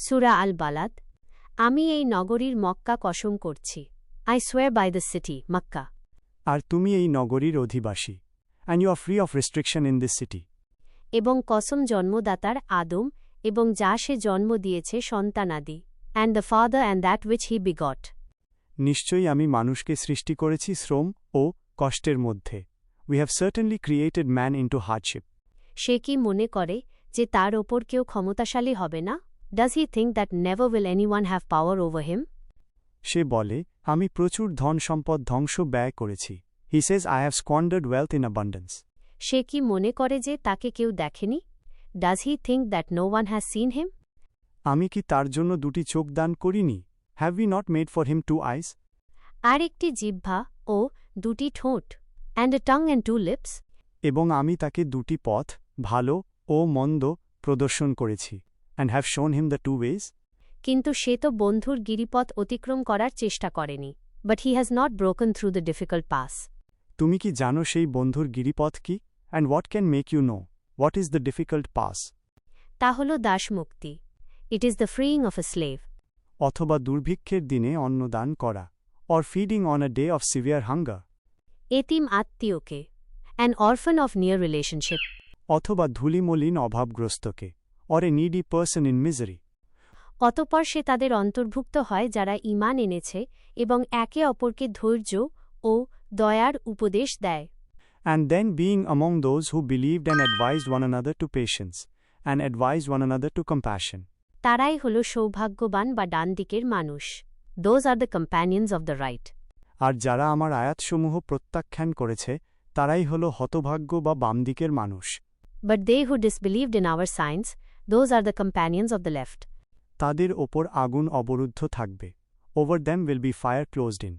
সূরা আল Balad. আমি এই নগরীর মক্কা কসম করছি। I swear by the city Mecca. আর তুমি এই নগরীর অধিবাসী। And you are free of restriction in this city. এবং কসম জন্মদাতার আদম এবং যা সে জন্ম দিয়েছে সন্তানাদি, and the father and that which he begot. নিশ্চয়ই আমি মানুষকে সৃষ্টি করেছি শ্রম ও কষ্টের মধ্যে। We have certainly created man into hardship. সে কি মনে করে যে তার ওপর কেউ ক্ষমতাশালী হবে না? Does he think that never will anyone have power over him? সে বলে, আমি প্রচুর ধন সম্পদ ধ্বংস ব্যয় করেছি। He says I have squandered wealth in abundance. সে কি মনে করে যে তাকে কেউ দেখেনি? Does he think that no one has seen him? আমি কি তার জন্য দুটি চোখ দান করিনি? Have we not made for him 2 eyes? আর একটি জিহ্বা ও দুটি ঠোঁট, and a tongue and 2 lips. এবং আমি তাকে দুটি পথ, ভালো ও মন্দ, প্রদর্শন করেছি। অ্যান্ড হ্যাভ শোন হিম দ্য 2 ওয়েজ। কিন্তু সে তো বন্ধুর গিরিপথ অতিক্রম করার চেষ্টা করেনি। But he has not broken through the difficult pass. তুমি কি জানো সেই বন্ধুর গিরিপথ কি? And what can make you know what is the difficult pass? তা হল দাসমুক্তি। It is the freeing of a slave. অথবা দুর্ভিক্ষের দিনে অন্নদান করা। Or feeding on a day of severe hunger. এতিম আত্মীয়কে, an orphan of near relationship. অথবা ধূলিমলিন অভাবগ্রস্তকে। Or a needy person in misery. অতঃপর সে তাদের অন্তর্ভুক্ত হয় যারা ঈমান এনেছে এবং একে অপরকে ধৈর্য ও দয়ার উপদেশ দেয়। And then being among those who believed and advised one another to patience, and advised one another to compassion. তারাই হল সৌভাগ্যবান বা ডান দিকের মানুষ। Those are the companions of the right. আর যারা আমার আয়াতসমূহ প্রত্যাখ্যান করেছে, তারাই হল হতভাগ্য বা বামদিকের মানুষ। But they who disbelieved in our science, those are the companions of the left. তাদের ওপর আগুন অবরুদ্ধ থাকবে। Over them will be fire closed in.